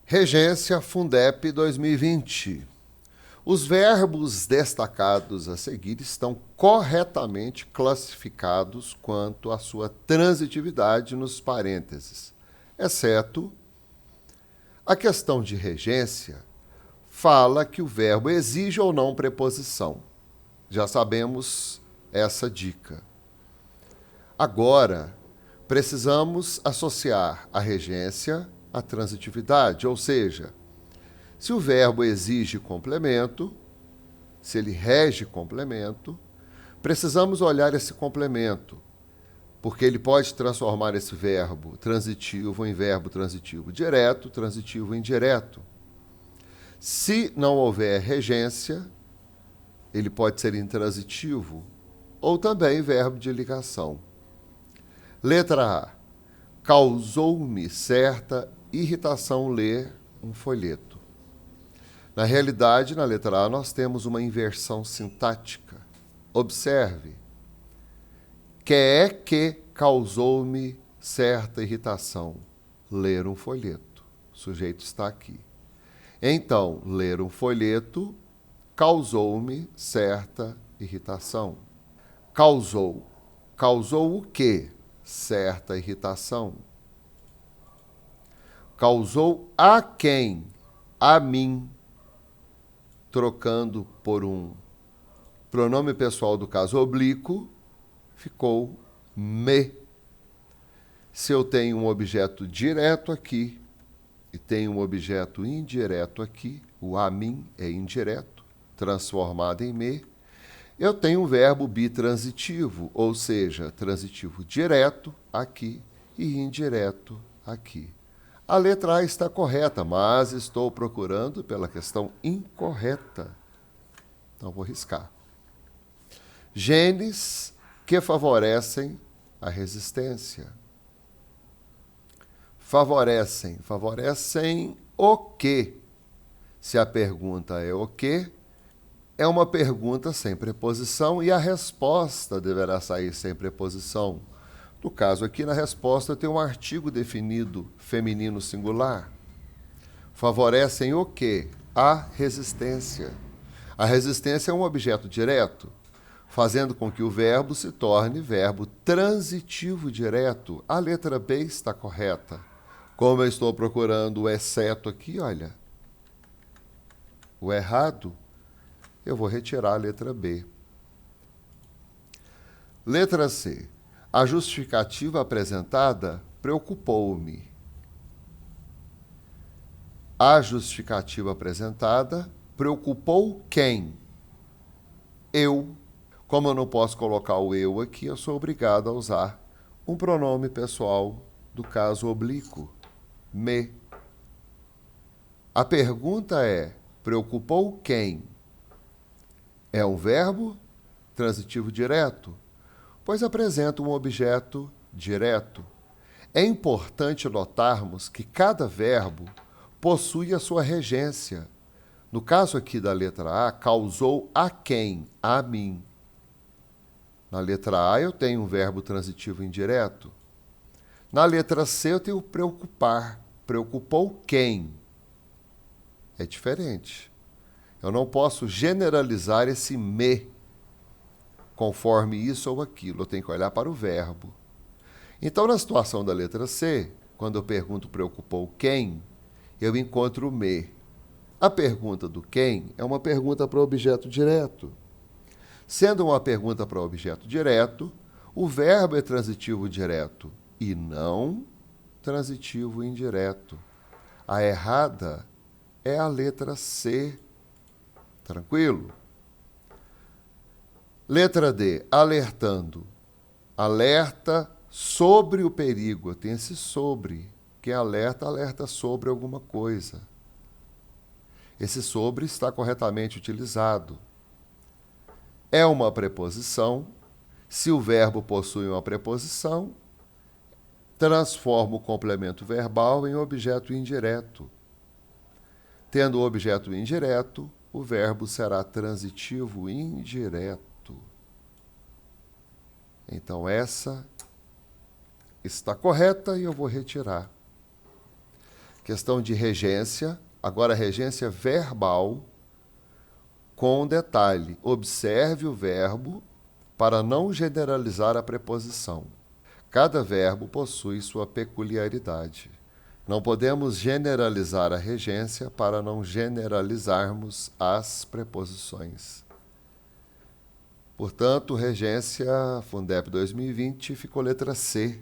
Regência Fundep 2020. Os verbos destacados a seguir estão corretamente classificados quanto à sua transitividade nos parênteses, exceto a questão de regência fala que o verbo exige ou não preposição. Já sabemos essa dica. Agora, precisamos associar a regência à transitividade, ou seja, se o verbo exige complemento, se ele rege complemento, precisamos olhar esse complemento, porque ele pode transformar esse verbo transitivo em verbo transitivo direto, transitivo indireto. Se não houver regência, ele pode ser intransitivo ou também verbo de ligação. Letra A. Causou-me certa irritação ler um folheto. Na realidade, na letra A, nós temos uma inversão sintática. Observe. Que causou-me certa irritação? Ler um folheto. O sujeito está aqui. Então, ler um folheto causou-me certa irritação. Causou. Causou o quê? Certa irritação. Causou a quem? A mim. Trocando por um pronome pessoal do caso oblíquo, ficou me. Se eu tenho um objeto direto aqui e tenho um objeto indireto aqui, o a mim é indireto, transformado em me, eu tenho um verbo bitransitivo, ou seja, transitivo direto aqui e indireto aqui. A letra A está correta, mas estou procurando pela questão incorreta. Então, vou riscar. Genes que favorecem a resistência. Favorecem. Favorecem o quê? Se a pergunta é o quê, é uma pergunta sem preposição e a resposta deverá sair sem preposição. No caso aqui, na resposta, tem um artigo definido feminino singular. Favorecem o quê? A resistência. A resistência é um objeto direto, fazendo com que o verbo se torne verbo transitivo direto. A letra B está correta. Como eu estou procurando o exceto aqui, olha, o errado, eu vou retirar a letra B. Letra C. A justificativa apresentada preocupou-me. A justificativa apresentada preocupou quem? Eu. Como eu não posso colocar o eu aqui, eu sou obrigado a usar um pronome pessoal do caso oblíquo, me. A pergunta é, preocupou quem? É um verbo transitivo direto, pois apresenta um objeto direto. É importante notarmos que cada verbo possui a sua regência. No caso aqui da letra A, causou a quem? A mim. Na letra A eu tenho um verbo transitivo indireto. Na letra C eu tenho preocupar. Preocupou quem? É diferente. Eu não posso generalizar esse me conforme isso ou aquilo. Eu tenho que olhar para o verbo. Então, na situação da letra C, quando eu pergunto preocupou quem, eu encontro o me. A pergunta do quem é uma pergunta para o objeto direto. Sendo uma pergunta para o objeto direto, o verbo é transitivo direto e não transitivo indireto. A errada é a letra C. Tranquilo? Letra D, alertando. Alerta sobre o perigo. Tem esse sobre. Quem alerta, alerta sobre alguma coisa. Esse sobre está corretamente utilizado. É uma preposição. Se o verbo possui uma preposição, transforma o complemento verbal em objeto indireto. Tendo o objeto indireto, o verbo será transitivo indireto. Então, essa está correta e eu vou retirar. Questão de regência, agora regência verbal, com um detalhe: observe o verbo para não generalizar a preposição. Cada verbo possui sua peculiaridade. Não podemos generalizar a regência para não generalizarmos as preposições. Portanto, regência Fundep 2020 ficou letra C,